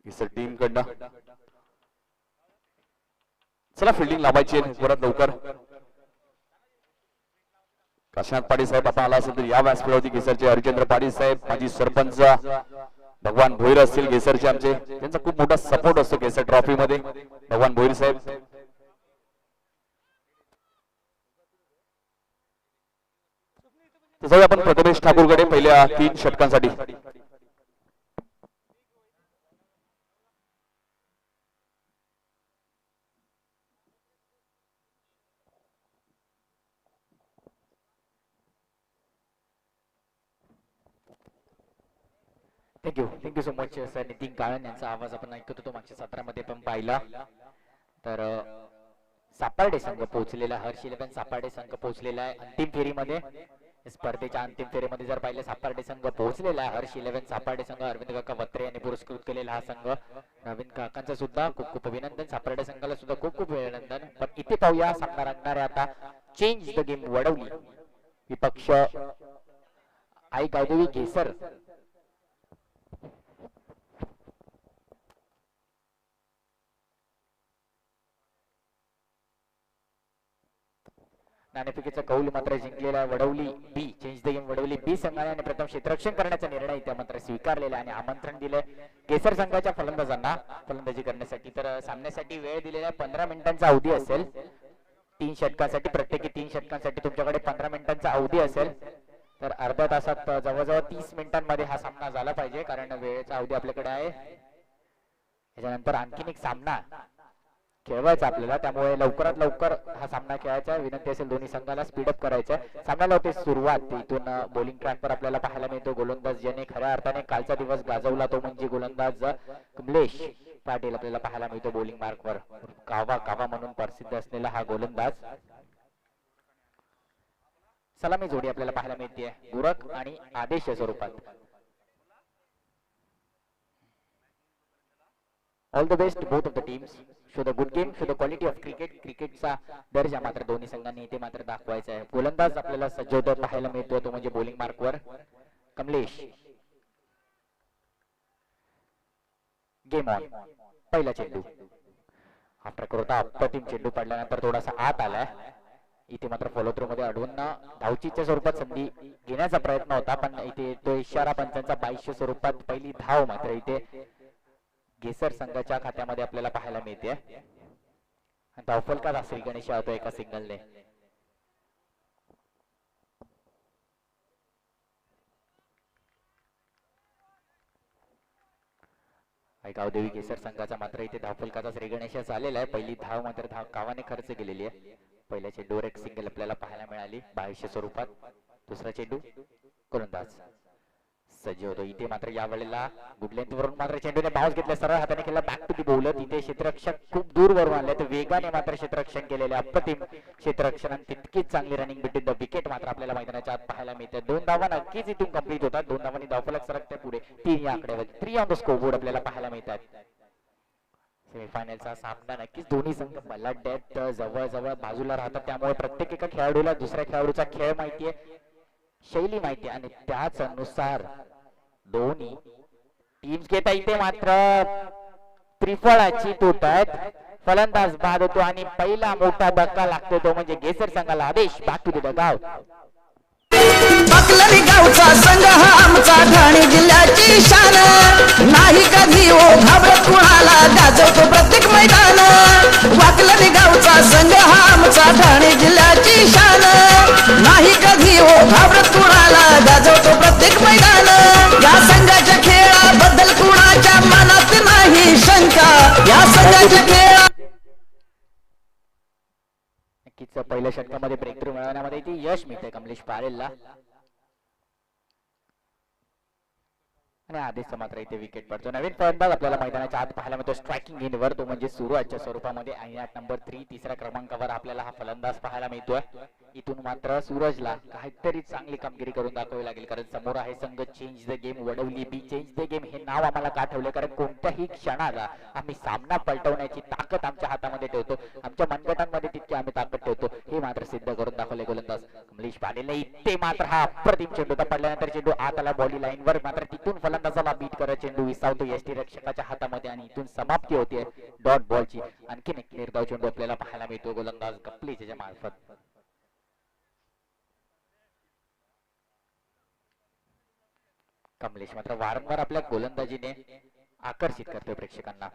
केसर team कडनं चला fielding लावायची परत लवकर. काशीनाथ पाटील साहेब आपण आला असेल तर या व्यासपीठावरती केसरचे हरिचंद्र पाटील साहेब माजी सरपंच भगवान भोईर असतील केसरचे आमचे, त्यांचा खूप मोठा सपोर्ट असतो केसर ट्रॉफी मध्ये. भगवान भोईर साहेब तसं आपण प्रथमेश ठाकूरकडे पहिल्या 3 षटकांसाठी. Thank you so much sir. Nitin Kalan यांचा आवाज आपण ऐकत होतो मागच्या सत्रामध्ये पण पाहिला. तर सापार्डे संघ पोहोचलेला, हर्ष 11 सापार्डे संघ पोहोचलेला आहे अंतिम फेरीमध्ये. स्पर्धेच्या अंतिम फेरीमध्ये जर पाहिलं सापार्डे संघ पोहोचलेला आहे. हर्ष 11 सापार्डे संघ अरविंद काका वत्रे यांनी पुरस्कृत केलेला हा संघ. नवीन काकांचा सुद्धा खूप खूप अभिनंदन. सापार्डे संघाला सुद्धा खूप खूप अभिनंदन. पण इथे पाहूया सामना रंगणार आहे आता चेंज द गेम वडवली विपक्ष आई गावदेवी केसर. नाणेफेकीचा कौल मात्र जिंकलेला Wadavali B change the game Wadavali B संघाने प्रथम क्षेत्ररक्षण करण्याचा निर्णय त्या मात्र स्वीकारलेला आणि आमंत्रण दिले केसर संघाच्या फलंदाजांना फलंदाजी करण्यासाठी. तर सामन्यासाठी वेळ दिलेला 15 मिनिटांचा अवधी असेल. 3 षटकांसाठी प्रत्येकी 3 षटकांसाठी तुमच्याकडे 15 मिनिटांचा अवधी असेल. तर अर्ध्या तासात जवळजवळ 30 मिनिटांमध्ये हा सामना झाला पाहिजे कारण वेळेचा अवधी आपल्याकडे आहे. त्याच्यानंतर आणखीन एक सामना खेळवायचा आपल्याला, त्यामुळे लवकरात लवकर हा सामना खेळायचा. विनंती असेल दोन्ही संघाला स्पीडअप करायचं. सामन्याला होते सुरुवात. इथून बॉलिंग ट्रॅकवर आपल्याला पाहायला मिळतो गोलंदाज ज्याने खऱ्या अर्थाने कालचा दिवस गाजवला तो म्हणजे गोलंदाज कमलेश पाटील आपल्याला पाहायला मिळतो बॉलिंग मार्कवर. कावा कावा म्हणून प्रसिद्ध असलेला हा गोलंदाज. सलामी जोडी आपल्याला पाहायला मिळते गुरक आणि आदेश या स्वरूपात. All the best both of the teams. Show the good game, show the quality of cricket. क्रिकेटचा दर्जा मात्र दोन्ही संघांनी इथे मात्र दाखवायचा आहे. गोलंदाज आपल्याला सज्ज पाहायला मिळतो तो म्हणजे बॉलिंग मार्कवर कमलेश. Game on. पहिला चेंडू आफ्टर करता अप्रतिम चेंडू पडल्यानंतर थोडासा आत आलाय. इथे मात्र फॉलो थ्रू मध्ये अडवून धावचीच्या स्वरूपात संधी घेण्याचा प्रयत्न होता पण इथे तो इशारा पंचांचा 22 स्वरूपात पहिली धाव मात्र इथे केसर संघाच्या खात्यामध्ये आपल्याला पाहायला मिळते. धावफलकात श्री गणेश होतो एका सिंगलने. गावदेवी केसर संघाचा मात्र इथे धावफलकाचा श्री गणेश आलेला आहे. पहिली धाव मात्र कावाने खर्च केलेली आहे. पहिल्या चेंडूवर एक सिंगल आपल्याला पाहायला मिळाली 22 स्वरूपात. दुसरा चेंडू गोलंदाज सज्ज होतो. इथे मात्र या वेळेला गुड लेंथ वरून मात्र चेंडूने बाउन्स घेतला, सरळ हाताने खेळला बॅक टू दी बॉलर. इथे क्षेत्ररक्षक खूप दूर वरून आले तर वेगाने मात्र क्षेत्ररक्षण केलेले अप्रतिम क्षेत्ररक्षण आणि तितकीच चांगली रनिंग बिटवीन द विकेट मात्र आपल्याला मैदानाच्या आत पाहायला मिळते. 2 धावा नक्कीच इथून कंप्लीट होतात. 2 धावांनी धावफलक सरकते पुढे. 3 या आकड्यावर 3 ऑन द स्कोरबोर्ड आपल्याला पाहायला मिळतात. सेमीफायनलचा सामना नक्कीच दोन्ही संघ बलाढ्य आहेत, जवळ जवळ बाजूला राहतात. त्यामुळे प्रत्येक एका खेळाडूला दुसऱ्या खेळाडूचा खेळ माहितीये, शैली माहिती आणि त्याच अनुसार दोन्ही टीम्स घेता. इथे मात्र त्रिफळाची तोट आहेत. फलंदाज बाद होतो आणि पहिला मोठा धक्का लागतो तो म्हणजे केसर संघाला. आदेश बॅक टू द गाव. अकलरी गावचा संघ हा आमचा ठाणे जिल्ह्याची शान. नाही कधी ओ घाबरत कुणाला, गाजवतो प्रत्येक मैदान. वाकलरी गावचा संघ हा आमचा ठाणे जिल्ह्याची शान. नाही कधी ओ घाबरत कुणाला, गाजवतो प्रत्येक मैदान. या संघाच्या खेळाबद्दल कुणाच्या मनात नाही शंका. या संघाच्या खेळा नक्कीच पहिल्या षटकामध्ये ब्रेक थ्रू मिळवण्यामध्ये इथे यश मिळते कमलेश पारेलला. आणि आदेशचा मात्र इथे विकेट पडतो. नवीन फलंदाज आपल्याला मैदानाच्या आत पाहायला मिळतो स्ट्रायकिंग इनवर तो म्हणजे सुरुवातच्या स्वरूपामध्ये आणि नंबर 3 तिसऱ्या क्रमांकावर आपल्याला हा फलंदाज पाहायला मिळतोय. इथून मात्र सूरजला काहीतरी चांगली कामगिरी करून दाखवावी लागेल, कारण समोर आहे संघ change the game Wadavali B. Change the game हे नाव आम्हाला का ठेवलं, कारण कोणत्याही क्षणाला आम्ही सामना पलटवण्याची ताकद आमच्या हातामध्ये ठेवतो, आमच्या मनगटांमध्ये तितकी आम्ही ताकद ठेवतो, हे मात्र सिद्ध करून दाखवले गोलंदाज कमलेश पाटील. इथे मात्र हा अप्रतिम चेंडू होता, पडल्यानंतर चेंडू आत आला बॉडी लाईनवर, मात्र तिथून फलंदाजाला बीट करत चेंडू विसावतो यष्टी रक्षकाच्या हातामध्ये आणि इथून समाप्ती होते डॉट बॉलची. आणखीन एक निर्धाव चेंडू आपल्याला पाहायला मिळतो गोलंदाज कमलेशच्या मार्फत. कमलेश मात्र वारंवार आपल्या गोलंदाजीने आकर्षित करतोय प्रेक्षकांना.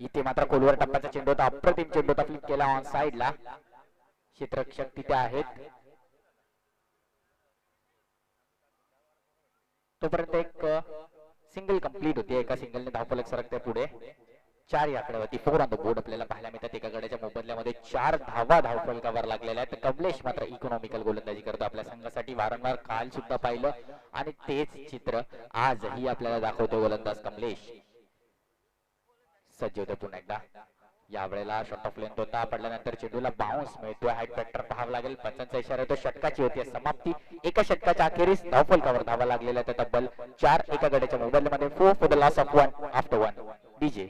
इथे मात्र खोलवर टप्प्याचा चेंडू होता, अप्रतिम चेंडू होता, फ्लिप केला ऑन साइडला, क्षेत्ररक्षक तिथे आहेत. तोपर्यंत एक सिंगल कंप्लीट होती, एका सिंगलने धावफलक सरकते पुढे. 4 या आकड्यावरती 4 ऑन द बोर्ड आपल्याला पाहायला मिळतात. एका गड्याच्या मोबदल्यामध्ये 4 धावा धावफलकावर लागलेल्या आहेत. कमलेश मात्र इकॉनॉमिकल गोलंदाजी करतो आपल्या संघासाठी, वारंवार काल सुद्धा पाहिलं आणि तेच चित्र आजही आपल्याला दाखवतो गोलंदाज कमलेश. सज्ज होते पुन्हा एकदा, यावेळेला शॉट ऑफ लेंथ होता, पडल्यानंतर चेंडूला बाउन्स मिळतोय. हाईट फॅक्टर पाहावा लागेल, पंचांचा इशारा येतो, षटकाची होती समाप्ती. एका षटकाच्या अखेरीस धावफलकावर धावा लागलेल्या त्या तब्बल 4 एका गड्याच्या मोबदल्यामध्ये. 4 for the loss of 1 after 1. DJ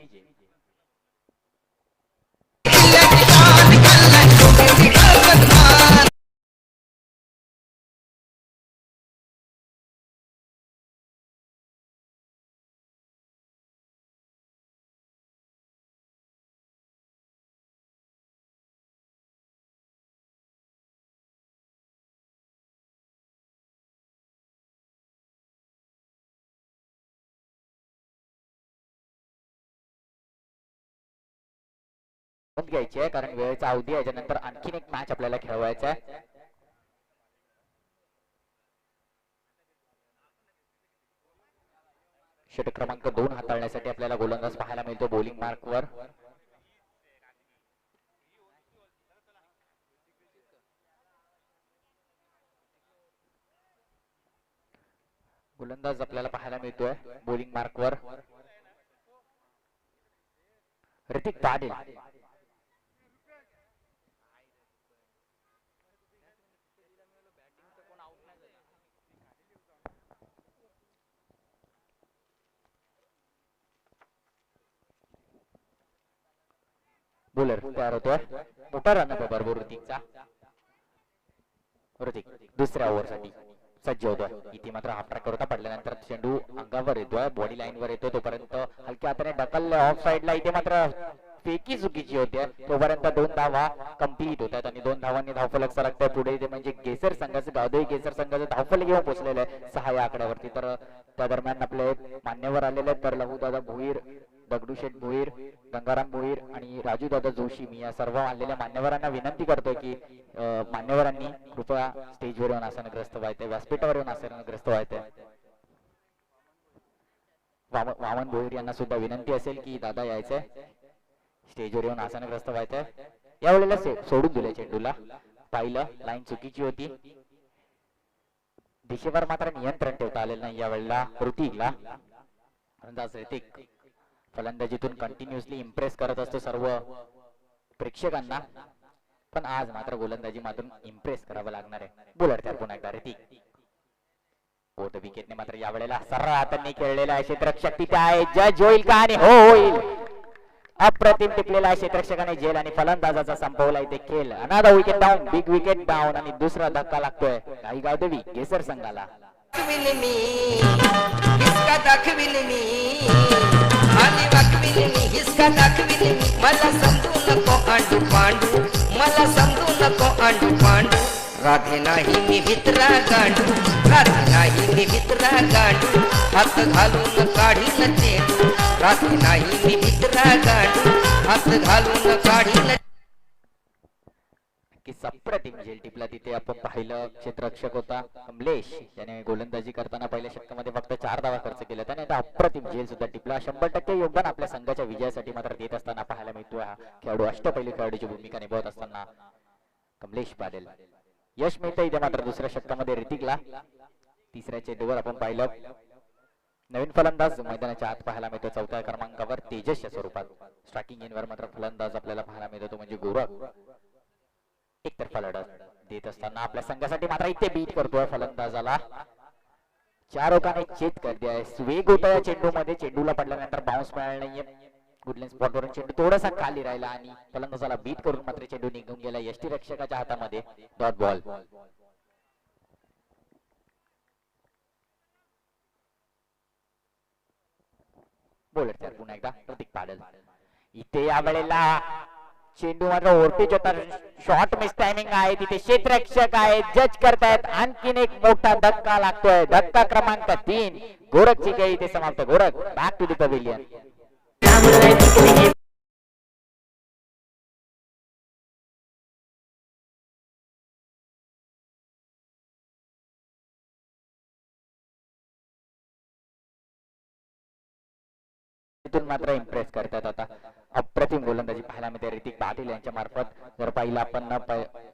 घ्यायची आहे, कारण वेळेचा अवधी आहे. त्यानंतर आणखीन एक मॅच आपल्याला खेळवायचा आहे. षटक क्रमांक 2 हाताळण्यासाठी आपल्याला गोलंदाज पाहायला मिळतो बॉलिंग मार्कवर. गोलंदाज आपल्याला पाहायला मिळतोय बॉलिंग मार्कवर ऋतिक पाटील. बॉलर तयार होतोय, मोठा रन बरोबर ऋतिकचा. ऋतिक दुसऱ्या ओव्हरसाठी सज्ज होतोय. इथे मात्र हाफ ट्रॅक होता, पडल्यानंतर चेंडू अंगावर येतोय, बॉडी लाईनवर येतो, तोपर्यंत हलक्या हाताने ढकलले ऑफ साइडला. इथे मात्र फेकी चुकीची होते, तोपर्यंत 2 धावा कंप्लीट होतात आणि 2 धावांनी धावफलक सरकतंय पुढे. ते म्हणजे केसर संघाचं, गावदेवी केसर संघाचं धावफलक घेऊन पोहोचलेलं आहे 6 या आकड्यावरती. तर त्या दरम्यान आपले मान्यवर आलेले आहेत, तर लहूदादा भोईर, दगडूशेठ भोईर, गंगाराम भोईर आणि राजूदादा जोशी. मी या सर्व आलेल्या मान्यवरांना विनंती करतोय की मान्यवरांनी कृपया स्टेजवर येऊन आसनग्रस्त व्हायचे, व्यासपीठावर येऊन आसनग्रस्त व्हायचे. वामन भोईर यांना सुद्धा विनंती असेल की दादा यायचंय, स्टेजवर येऊन आसनग्रस्त व्हायचंय. यावेळेला सोडून दिले चेंडूला, पाहिलं लाईन चुकीची होती. दिशेवर मात्र नियंत्रण ठेवता आलेलं नाही यावेळेला ऋतिकला. ऋतिक फलंदाजीतून कंटिन्युअसली इम्प्रेस करत असतो सर्व प्रेक्षकांना, पण आज मात्र गोलंदाजी मात्र इम्प्रेस करावं लागणार आहे. बॉलर तर पुन्हा एकदा ऋतिक. बोट विकेटने मात्र यावेळेला सर्व हातांनी खेळलेला आहे, क्षेत्ररक्षक तिथे आहे, जज होईल का? आणि हो होईल. अप्रतिम टिपलेला आहे क्षेत्ररक्षकाने झेल आणि फलंदाजाचा संपवला इथे खेळ. अनादा wicket down, big wicket down आणि दुसरा धक्का लागतोय काही गावदेवी केसर संघाला. मला समजू नको अंडू पांडू, मला समजू नको अंडू पांडू. राधे नाही मी भित्रा गांडू, राधे नाही मी भित्रा गांडू. हात घालून काढीन चेंडू, राधे नाही मी भित्रा गांडू. हात घालून काढीन. अप्रतिम झेल टिपला तिथे आपण पाहिलं. क्षेत्ररक्षक होता कमलेश, त्याने गोलंदाजी करताना पहिल्या षटकामध्ये फक्त 4 धावा खर्च केल्या, त्याने अप्रतिम झेल सुद्धा टिपला. 100% योगदान आपल्या संघाच्या विजयासाठी मात्र देत असताना पाहायला मिळतोय हा खेळाडू. अष्टपैलू खेळाडूची भूमिका निभावत असताना कमलेश पाटील. यश मिळतं इथे मात्र दुसऱ्या षटकामध्ये ऋतिकला. तिसऱ्या चेंडूवर आपण पाहिलं नवीन फलंदाज मैदानाच्या आत पाहायला मिळतो 4थ्या क्रमांकावर तेजसच्या स्वरूपात. स्ट्रायकिंग एंडवर मात्र फलंदाज आपल्याला पाहायला मिळतो तो म्हणजे गोरख. एकतर्फा लढत देत असताना आपल्या संघासाठी मात्र इथे बीट करतोय फलंदाजाला. 4 ओकाने चेत कर दिया है. वेग होता या चेंडू मध्ये, चेंडूला पडल्यानंतर बाउन्स मिळाला नाहीये. गुडलेन स्पॉट वरून चेंडू थोडासा खाली राहिला आणि फलंदाजाला बीट करून मात्र चेंडू निघून गेला यष्टीरक्षकाच्या हातामध्ये. Dot ball. बोलर तयार पुन्हा एकदा प्रतीक पाडल. इथे या वेळेला चेंडू मात्र ओव्हरटेज होता. शॉर्ट मिस टायमिंग आहे तिथे. क्षेत्ररक्षक आहे, जज करतायत. आणखीन एक मोठा धक्का लागतोय. धक्का क्रमांक 3. गोरखची खेळ इथे समाप्त. Gorakh back to the pavilion. मात्र इम्प्रेस करतात. आता अप्रतिम गोलंदाजी पाहायला मिळते ऋतिक पाटील यांच्या मार्फत. जर पाहिलं आपण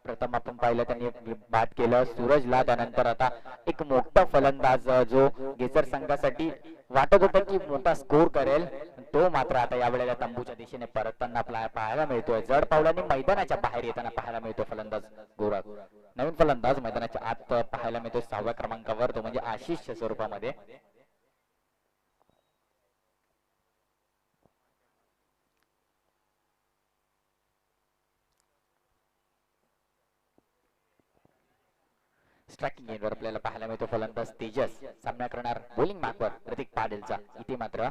प्रथम आपण पाहिलं त्यांनी बाद केलं सूरजला. त्यानंतर आता एक मोठा फलंदाज जो गेसर संघासाठी वाटत होता की मोठा स्कोर करेल, तो मात्र आता या वेळेला तंबूच्या दिशेने परतताना आपल्याला पाहायला मिळतोय. जड पावलांनी मैदानाच्या बाहेर येताना पाहायला मिळतो फलंदाज गोरख. नवीन फलंदाज मैदानाच्या आत पाहायला मिळतोय 6व्या क्रमांकावर, तो म्हणजे आशिषच्या स्वरूपामध्ये. स्ट्रायकिंग एंडवर आपल्याला पाहायला मिळतो फलंदाज तेजस. सामना करणार बॉलिंग मार्कवर प्रतीक पाटीलचा. इथे मात्र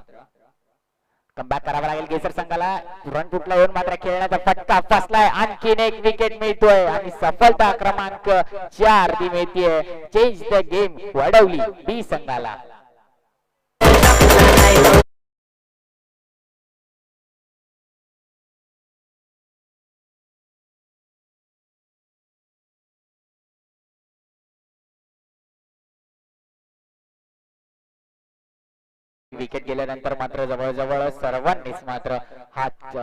कमबॅक करावा लागेल गेसर संघाला. फ्रंट फुटला येऊन मात्र खेळण्याचा फटका फसलाय. आणखीन एक विकेट मिळतोय आणि सफलता क्रमांक 4 ती मिळतीये. चेंज द गेम वडवली बी संघाला. विकेट गेल्यानंतर मात्र जवळजवळ सर्वांनीच मात्र हात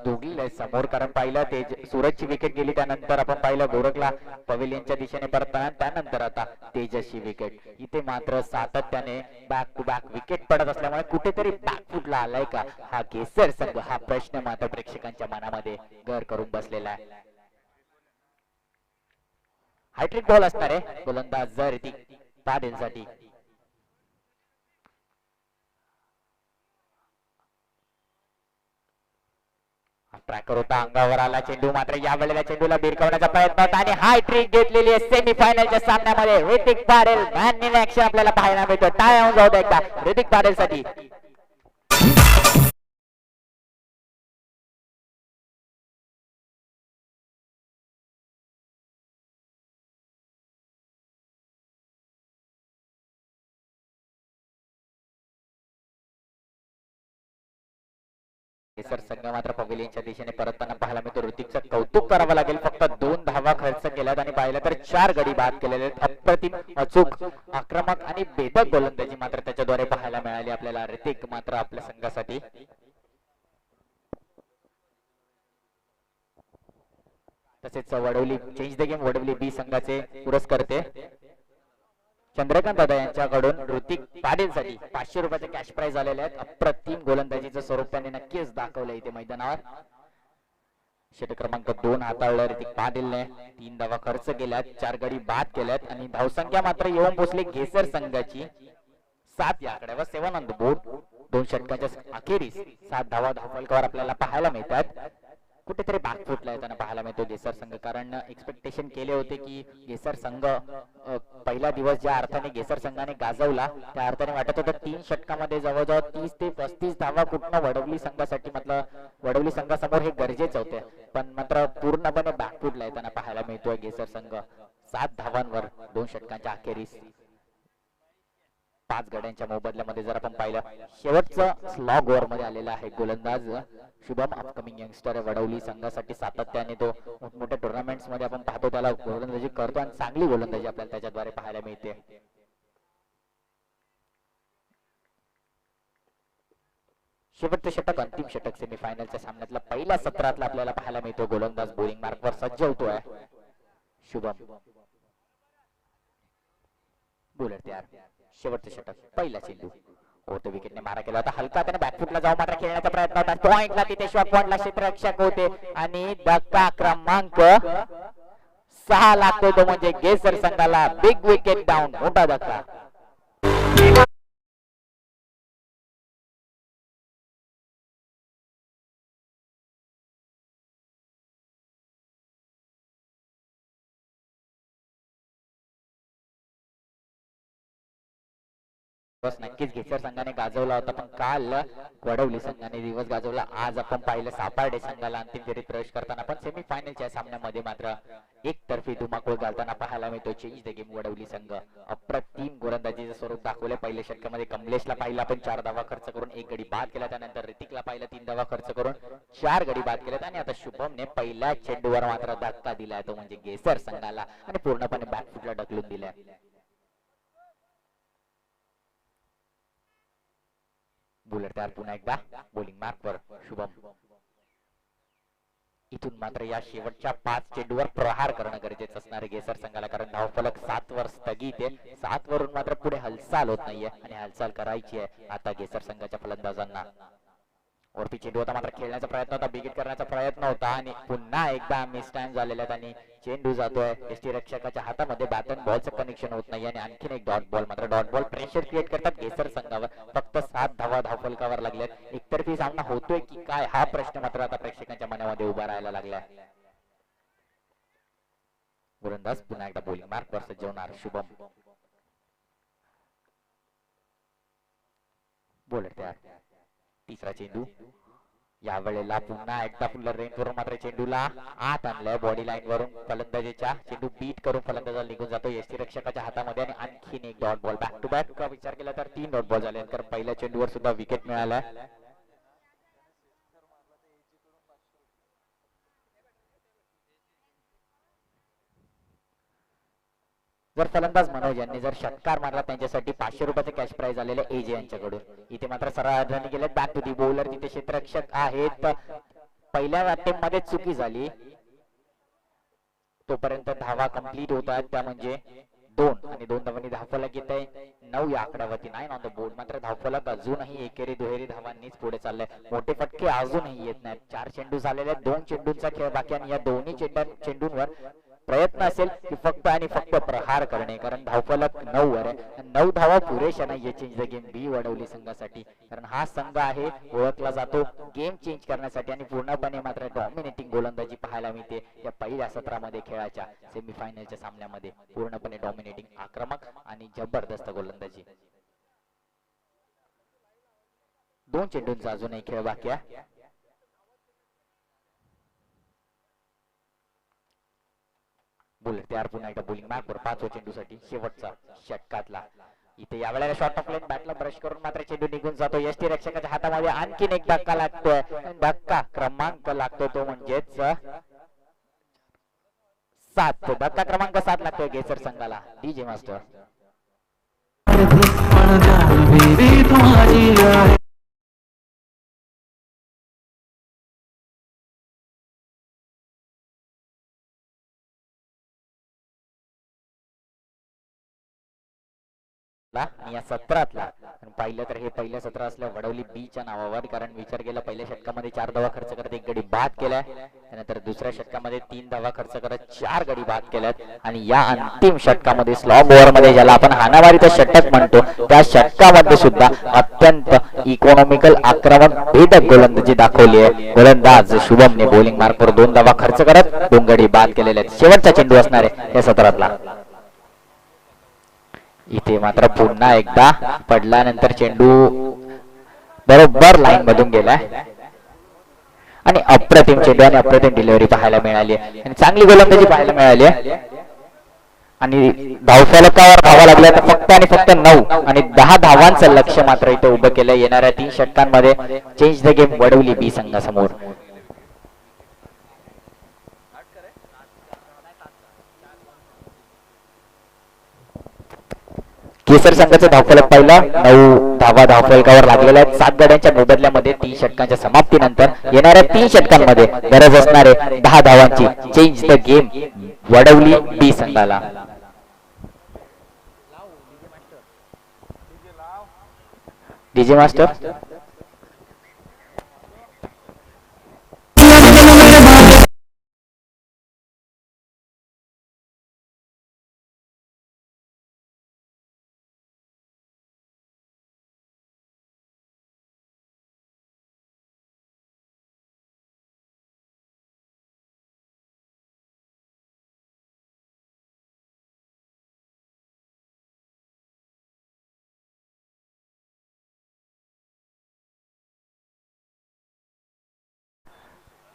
दोघीला समोर, कारण पाहिलं ते सूरजची विकेट गेली, त्यानंतर आपण पाहिलं गोरखला पवेलियनच्या दिशेने परतताना, त्यानंतर आता तेजसची विकेट. इथे मात्र सातत्याने बॅक टू बॅक विकेट पडत असल्यामुळे कुठेतरी बॅकफुटला आलाय का हा केसर संघ, हा प्रश्न मात्र प्रेक्षकांच्या मनामध्ये घर करून बसलेला आहे. हायट्रिक बॉल असणार आहे गोलंदाज ऋतिक पाटीलसाठी. ट्रॅकर होता, अंगावर आला चेंडू, मात्र या वेळेला चेंडूला भिरकवण्याचा प्रयत्न होता आणि हाय ट्रिक घेतलेली आहे सेमीफायनलच्या सामन्यामध्ये. Hrithik Patil man in action आपल्याला पाहायला मिळतो. टाळ्या होऊन जाऊ दे एकदा ऋतिक पाटीलसाठी. केसर संघ मात्र पवेलियनच्या दिशेने परतताना पाहायला मिळतो. ऋतिकचं कौतुक करावं लागेल, फक्त 2 धावा खर्च केल्यात आणि पाहिलं तर 4 गडी बाद केलेले आहेत. अप्रतिम अचूक आक्रमक आणि बेधक गोलंदाजी मात्र त्याच्याद्वारे पाहायला मिळाली आपल्याला. ऋतिक मात्र आपल्या संघासाठी तसेच Wadavali change the game Wadavali B संघाचे पुरस्कर्ते चंद्रकांत दादा यांच्याकडून ऋतिक पाटीलसाठी 500 रुपयाचे कॅश प्राइज आलेले आहेत. अप्रतिम गोलंदाजीचं स्वरूप त्यांनी नक्कीच दाखवलं इथे मैदानावर. षटक क्रमांक 2 हाताळलं ऋतिक पाटीलने. 3 धावा खर्च केल्यात, 4 गडी बाद केल्यात आणि धावसंख्या मात्र येऊन पोहोचली गेसर संघाची 7 या आकड्यावर. 7 ऑन द बोर्ड. 2 षटकांच्या अखेरीस 7 धावा धावफलकावर आपल्याला पाहायला मिळतात. कुठेतरी बाग फुटलाय त्यांना पाहायला मिळतो गेसर संघ, कारण एक्सपेक्टेशन केले होते की गेसर संघ पहिला दिवस ज्या अर्थाने गेसर संघाने गाजवला त्या अर्थाने वाटत होतं 3 षटकामध्ये जवळजवळ 30 ते 35 धावा कुठनं वडवली संघासाठी, मतलब वडवली संघासमोर हे गरजेचे होते, पण मात्र पूर्णपणे बाग फुटलाय त्यांना पाहायला मिळतोय गेसर संघ. 7 धावांवर 2 षटकांच्या अखेरीस 5 गड्यांच्या मोबदल्यामध्ये. जर आपण पाहिलं शेवटचं स्लॉग ओव्हर मध्ये आलेला आहे गोलंदाज शुभम, अपकमिंग यंगस्टर वडवली संघासाठी. सातत्याने तो मोठमोठ्या टुर्नामेंट्स मध्ये आपण पाहतो त्याला गोलंदाजी करतो आणि चांगली गोलंदाजी आपल्याला त्याच्याद्वारे पाहायला मिळते. शेवटचं षटक, अंतिम षटक सेमीफायनलच्या सामन्यातला पहिल्या सत्रातला आपल्याला पाहायला मिळतो. गोलंदाज बॉलिंग मार्कवर सज्ज होतोय शुभम. बॉलर तयार. शेवटचं षटक, पहिला चेंडू होते, विकेटने मारा केला होता. हलका त्याने बॅकफुटला जाऊन मात्र खेळण्याचा प्रयत्न होता. पॉइंटला तिथे शॉट पॉइंटला क्षेत्ररक्षक होते आणि धक्का क्रमांक 6 लागतोय तो म्हणजे केसर संघाला बिग विकेट डाऊन, मोठा धक्का. दिवस नक्कीच केसर संघाने गाजवला होता, पण काल वडवली संघाने दिवस गाजवला. आज आपण पाहिलं सापार्डे संघाला अंतिम फेरीत प्रवेश करताना, पण सेमीफायनलच्या सामन्यामध्ये मात्र एकतर्फी धुमाकूळ घालताना पाहायला मिळतो चेंज द गेम वडवली संघ. अप्रतिम गोलंदाजीचं स्वरूप दाखवलं. पहिल्या षटकामध्ये कमलेशला पाहिला आपण 4 धावा खर्च करून 1 गडी बाद केला, त्यानंतर ऋतिकला पाहिलं 3 धावा खर्च करून 4 गडी बाद केल्यात, आणि आता शुभमने पहिल्या चेंडूवर मात्र धक्का दिलाय तो म्हणजे केसर संघाला, आणि पूर्णपणे बॅकफुटला ढकलून दिलाय. बॉलर तयार पुन्हा एकदा बॉलिंग मार्कवर शुभम. इथून मात्र या शेवटच्या 5 चेंडूवर प्रहार करणं गरजेचं असणार आहे केसर संघाला, कारण धावफलक 7 वर स्थगित आहे. 7 वरून मात्र पुढे हालचाल होत नाहीये, आणि हालचाल करायची आहे आता केसर संघाच्या फलंदाजांना. वरती चेंडू होता मात्र खेळण्याचा प्रयत्न होता, बिगिट करण्याचा प्रयत्न होता, आणि पुन्हा एकदा मिस टाइम झालेला आहे, आणि चेंडू जातोय एसटी रक्षकाच्या हातामध्ये. बॅट अँड बॉलचं कनेक्शन होत नाही, आणि आणखीन एक डॉट बॉल. मात्र डॉट बॉल प्रेशर क्रिएट करतात केसर संघावर. फक्त 7 धावा धावफलकावर लागल्यात. एकतर्फी सामना होतोय की काय हा प्रश्न मात्र आता प्रेक्षकांच्या मनामध्ये उभा राहायला लागलाय. गोलंदाज पुन्हा एकदा बॉलिंग मार्कवर सज्ज होणार शुभम. बॉलर तयार. तिसरा चेंडू यावेळेला पुन्हा एकदा फुल्लर रेंज वरून मात्र चेंडूला आत आणलंय बॉडी लाईन वरून फलंदाजीच्या. चेंडू बीट करून फलंदाजाला निघून जातो एसटी रक्षकाच्या हातामध्ये, आणि आणखीन एक dot ball. Back to back का विचार केला तर 3 डॉट बॉल झाले, कारण पहिल्या चेंडूवर सुद्धा विकेट मिळालाय. जर फलंदाज मनोज यांनी जर षटकार मारला त्यांच्यासाठी 500 रुपयाचे कॅश प्राइज आलेले एजे यांच्याकडून. इथे मात्र सरळ रन गेले. Back to the bowler. तिथे क्षेत्ररक्षक आहेत. पहिल्या अटेम्प्ट मध्ये चुकी झाली, तोपर्यंत धावा कंप्लीट होत आहेत, त्या म्हणजे 2, आणि 2 धावांनी धावफलक येत आहे 9 या आकड्यावरती 9 ऑन द बोर्ड. मात्र धावफलक अजूनही एकेरी दुहेरी धावांनीच पुढे चाललंय. मोठे फटके अजूनही येत नाहीत. 4 चेंडू झालेले, 2 चेंडूंचा खेळ बाकी, आणि या दोन्ही चेंडूंवर प्रयत्न असेल की फक्त आणि फक्त प्रहार करणे, कारण धावफलक 9 वर आहे. 9 धावा पुरेशा नाहीये चेंज द गेम बी वडवली संघासाठी, कारण हा संघ आहे ओळखला जातो गेम चेंज करण्यासाठी, आणि पूर्णपणे मात्र डॉमिनेटिंग गोलंदाजी पाहायला मिळते या पहिल्या सत्रामध्ये खेळाच्या सेमीफायनलच्या सामन्यामध्ये. पूर्णपणे डॉमिनेटिंग, आक्रमक आणि जबरदस्त गोलंदाजी. 2 चेंडूंचा अजूनही खेळ बाकी आहे. बॉलर तयार पुन्हा एकदा बॉलिंग मार्कवर 5व्या चेंडूसाठी शेवटचा षटकातला. इथे यावेळेला शॉर्ट ऑफ लाईन बॅटला ब्रश करून मात्र चेंडू निघून जातो एसटी रक्षकाच्या हातामध्ये. आणखीन एक धक्का लागतोय, धक्का क्रमांक लागतो तो म्हणजेच 7. धक्का क्रमांक 7 लागतोय केसर संघाला. DJ master. या सत्रातला पाहिलं तर हे पहिलं सत्र असलं वडवली बीच्या नावावर, कारण विचार केला पहिल्या षटकामध्ये 4 धावा खर्च करत 1 गडी बाद केलाय, त्यानंतर दुसऱ्या षटकामध्ये 3 धावा खर्च करत 4 गडी बाद केल्यात, आणि या अंतिम षटकामध्ये स्लॉग ओव्हर मध्ये ज्याला आपण हाणामारीचं षटक म्हणतो त्या षटकामध्ये सुद्धा अत्यंत इकॉनॉमिकल आक्रमक भेदक गोलंदाजी दाखवली आहे. गोलंदाज शुभमने बॉलिंग मार्कवर 2 धावा खर्च करत 2 गडी बाद केलेले आहेत. शेवटचा चेंडू असणार आहे या सत्रातला. इथे मात्र पुन्हा एकदा पडल्यानंतर चेंडू बरोबर लाईन मधून गेलाय, आणि अप्रतिम चेंडू आणि अप्रतिम डिलिव्हरी पाहायला मिळाली आहे, आणि चांगली गोलंदाजी पाहायला मिळाली आहे. आणि धावफलकावर धावा लागल्या तर फक्त आणि फक्त 9 आणि 10 धावांचं लक्ष मात्र इथे उभं केलं येणाऱ्या 3 षटकांमध्ये चेंज द गेम वडवली बी संघासमोर. केसर संघाचं धावफलक पाहिलं 9 धावा धावफलकावर लागलेल्या आहेत. 7 गड्यांच्या मोबदल्यामध्ये 3 षटकांच्या समाप्तीनंतर येणाऱ्या 3 षटकांमध्ये गरज असणारे 10 धावांची चेंज द गेम वडवली बी संघाला. DJ master.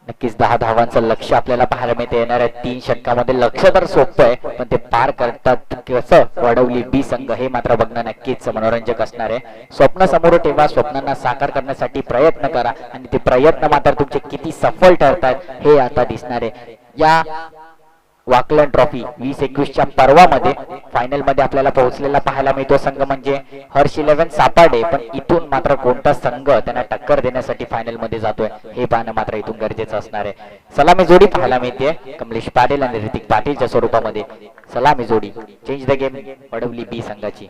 नक्कीच 10 धावांचं लक्ष आपल्याला पाहायला मिळते येणाऱ्या 3 षटकामध्ये. लक्ष तर सोपं आहे पण ते पार करतात कसं वडवली बी संघ हे मात्र बघणं नक्कीच मनोरंजक असणार आहे. स्वप्न समोर ठेवा, स्वप्नांना साकार करण्यासाठी प्रयत्न करा आणि ते प्रयत्न मात्र तुमचे किती सफल ठरतात हे आता दिसणार आहे. या वाकलन ट्रॉफी 2021च्या पर्वामध्ये फायनल मध्ये आपल्याला पोहोचलेला पाहायला मिळतो संघ म्हणजे हर्ष 11 सापाडे. पण इथून मात्र कोणता संघ त्यांना टक्कर देण्यासाठी फायनल मध्ये जातोय हे पाहणं मात्र इथून गरजेचं असणार आहे. सलामी जोडी पाहायला मिळते कमलेश पाटील आणि ऋतिक पाटीलच्या स्वरूपामध्ये. सलामी जोडी चेंज द गेम वडवली बी संघाची.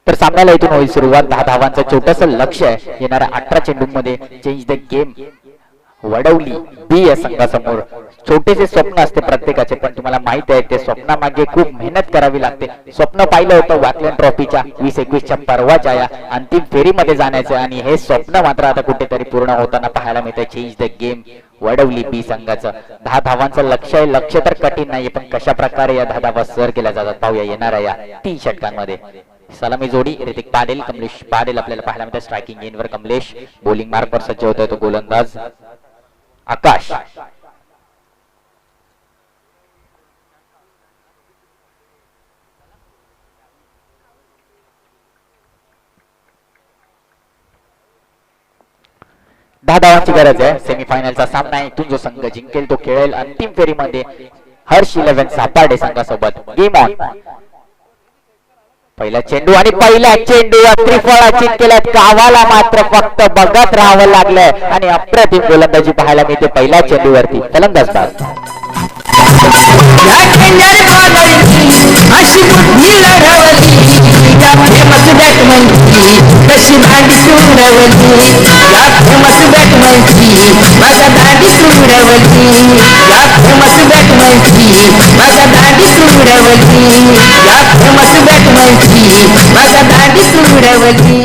तर सामन्याला इथून होईल सुरुवात. 10 धावांचं छोटस लक्ष आहे येणाऱ्या 18 चेंडूंमध्ये. चेंज द गेम वडवली बी या संघासमोर. छोटेसे स्वप्न असते प्रत्येकाचे पण तुम्हाला माहित आहे ते स्वप्नामागे खूप मेहनत करावी लागते. स्वप्न पाहिलं होतं वाकलन ट्रॉफीच्या 2021च्या पर्वाच्या या अंतिम फेरीमध्ये जाण्याचं आणि हे स्वप्न मात्र आता कुठेतरी पूर्ण होताना पाहायला मिळतं. चेंज द गेम वडवली बी संघाचं 10 धावांचं लक्ष आहे. लक्ष तर कठीण नाहीये पण कशा प्रकारे या 10 धावा सर केल्या जातात पाहूया येणाऱ्या या 3 षटकांमध्ये. सलामी जोडी ऋतिक पाटील कमलेश पाटील आपल्याला पाहायला मिळतं. स्ट्रायकिंग एंडवर कमलेश, बॉलिंग मार्कवर सज्ज होतोय तो गोलंदाज आकाश. दहा धावांची गरज आहे. सेमीफायनलचा सामना आहे. इथून जो संघ जिंकेल तो खेळेल अंतिम फेरीमध्ये हर्ष 11 सापाडे संघासोबत. Game on. पहिला चेंडू आणि पहिल्या चेंडूवर त्रिफळाचीत केल्यात. गावाला मात्र फक्त बघत राहावं लागलंय आणि अप्रतिम गोलंदाजी पाहायला मिळते पहिल्या चेंडूवरती. फलंदाज अशी बुद्धी लढवली या फेमस बॅटमनची कशी दांडी सुरवली. या फेमस बॅटमनची माझा दांडी सुरवली. या फेमस बॅटमनची माझा दांडी सुरवली. या फेमस बॅटमनची माझा दांडी सुरवली.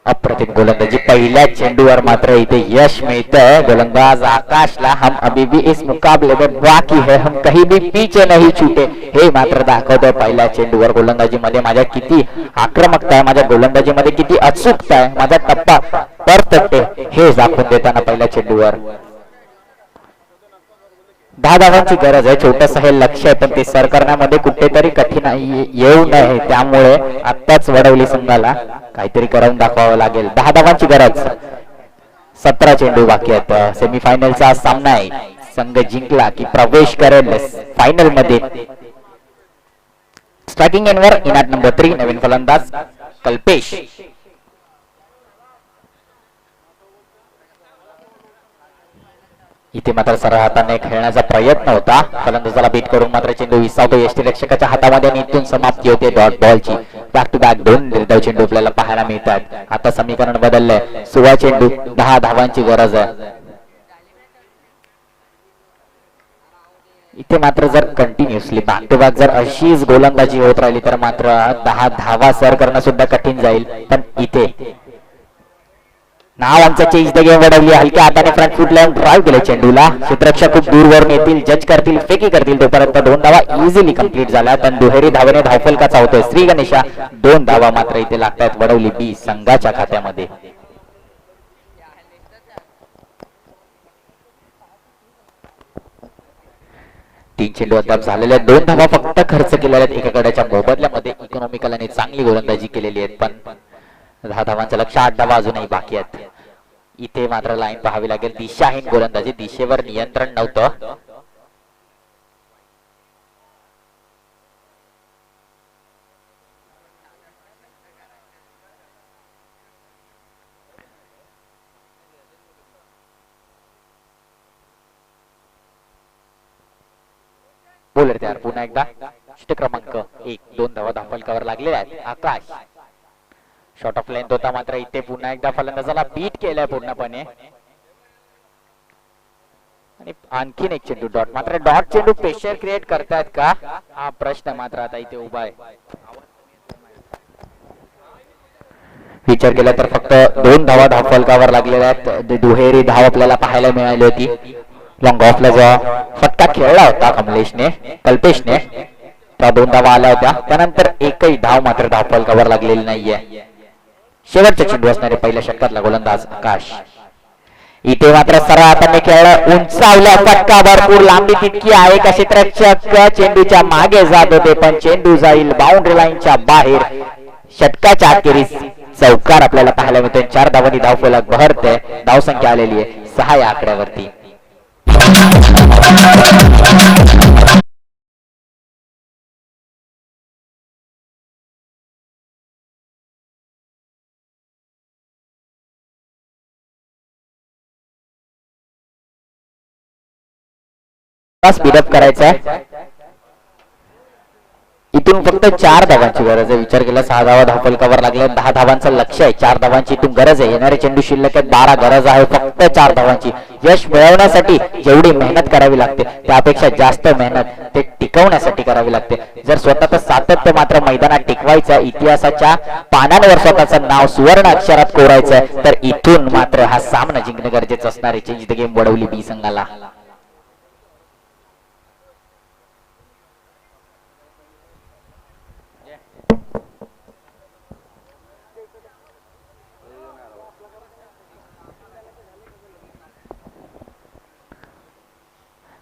अप्रतिम गोलंदाजी पहिल्या चेंडूवर मात्र इथे यश मिळतंय गोलंदाज आकाशला. हम अभी भी इस मुकाबले में बाकी है, हम कहीं भी पीछे नहीं छूटे हे मात्र दाखवतोय पहिल्या चेंडूवर. गोलंदाजीमध्ये माझ्या किती आक्रमकता आहे, माझ्या गोलंदाजीमध्ये किती अचूकता आहे, माझा टप्पा परफेक्ट आहे हे दाखवून देताना पहिल्या चेंडूवर. 10 धावांची गरज आहे. छोटस हे लक्ष आहे पण ते सर करण्यामध्ये कुठेतरी कठीण येऊ नये त्यामुळे आत्ताच वडवली संघाला काहीतरी करून दाखवावं लागेल. 10 धावांची गरज. 17 चेंडू बाकी आहेत. सेमीफायनलचा सामना आहे. संघ जिंकला की प्रवेश करेल फायनल मध्ये. स्ट्रायकिंग एंडवर इनाट नंबर 3 नवीन फलंदाज कल्पेश. इथे मात्र सरळ हाताने खेळण्याचा प्रयत्न होता. फलंदाजाला बीट करून मात्र चेंडू विसावतो यष्टीरक्षकाच्या हातामध्ये आणि इथून समाप्ती होते डॉट बॉलची. बॅक टू बॅक 2 निर्धाव चेंडू आपल्याला पाहायला मिळतात. आता समीकरण बदललंय. 16 चेंडू 10 धावांची गरज आहे. इथे मात्र जर कंटिन्युअसली बॅक टू बॅक जर अशीच गोलंदाजी होत राहिली तर मात्र 10 धावा सर करणं सुद्धा कठीण जाईल. पण इथे नाव आमचं चेंज द गेम वडवली. हलक्या हाताने फ्रंट फूट लावून ड्राईव्ह केले चेंडूला. क्षेत्ररक्षक खूप दूरवरून येतील, जज करतील, फेकी करतील तोपर्यंत 2 धावा इझिली कंप्लीट झाल्या. पण दुहेरी धावेने धावफलकाचा होतोय श्री गणेशा. 2 धावा मात्र इथे लागतात वडवली बी संघाच्या खात्यामध्ये. तीन चेंडू अद्याप झालेले आहेत. 2 धावा फक्त खर्च केलेल्या आहेत एका गड्याच्या मोबदल्यामध्ये. इकॉनॉमिकल आणि चांगली गोलंदाजी केलेली आहे पण 10 धावांचं लक्ष. 8 धावा अजूनही बाकी आहेत. इथे मात्र लाईन पाहावी लागेल. दिशाहीन गोलंदाजी, दिशेवर नियंत्रण नव्हतं. बॉलर तयार पुन्हा एकदा षटक क्रमांक 1 2 धावा धावफलकावर लागलेल्या आहेत आकाश शॉर्ट ऑफ लेंथ होता मात्र इथे पुन्हा एकदा फलंदाजाला बीट केलाय पूर्णपणे आणि आणखीन एक चेंडू डॉट मात्र डॉट चेंडू प्रेशर क्रिएट करतायत का हा प्रश्न मात्र आता इथे उभा आहे विचार केला तर फक्त 2 धावा धावफलकावर लागलेल्या आहेत दुहेरी धाव आपल्याला पाहायला मिळाली होती लॉंग ऑफला जेव्हा फटका खेळला होता कल्पेशने त्या 2 धावा आल्या होत्या त्यानंतर एकही धाव मात्र धावफलकावर लागलेली नाहीये शेवटचा चेंडू असणारे पहिल्या षटकातला गोलंदाज आकाश इथे मात्र सरळ हाताने खेळ उंचावला फटका भरपूर लांबी तितकी आहे का क्षेत्ररक्षक चेंडूच्या मागे जात होते पण चेंडू जाईल बाउंड्री लाईनच्या बाहेर षटकाच्या अखेरीस चौकार आपल्याला पाहायला मिळतोय 4 धावांनी धावफलक बहरते धावसंख्या आलेली आहे 6 या आकड्यावरती स्पीडअप करायचा आहे इथून फक्त 4 धावांची गरज आहे विचार केला 6 धावा धावफलकावर लागले 10 धावांचं लक्ष आहे 4 धावांची इथून गरज आहे येणारे चेंडू शिल्लक आहेत 12 गरज आहे फक्त 4 धावांची यश मिळवण्यासाठी जेवढी मेहनत करावी लागते त्यापेक्षा जास्त मेहनत ते टिकवण्यासाठी करावी लागते जर स्वतःचं सातत्य मात्र मैदानात टिकवायचं इतिहासाच्या पानांवर स्वतःचं नाव सुवर्ण अक्षरात कोरायचं तर इथून मात्र हा सामना जिंकणे गरजेचं असणार आहे चेंज द गेम वडवली बी संघाला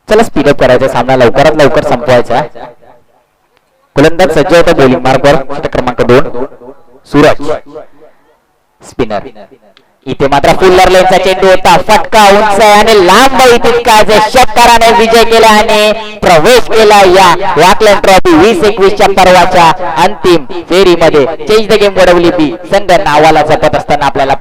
चला स्पीडअप करायचा सामना लवकरात लवकर संपवायचा गोलंदाज सज्ज होता बॉलिंग मार्कवर षटक क्रमांक 2 सूरज स्पिनर इथे मात्र फुल्लर लेनचा चेंडू होता फटका उंच आणि लांब तितकाच षटकाराने विजय केला आणि प्रवेश केला या वॉकलँड ट्रॉफी 2021 च्या पर्वाच्या अंतिम फेरीमध्ये चेंज द गेम वडवली बी संघ नावाला जपत असताना आपल्याला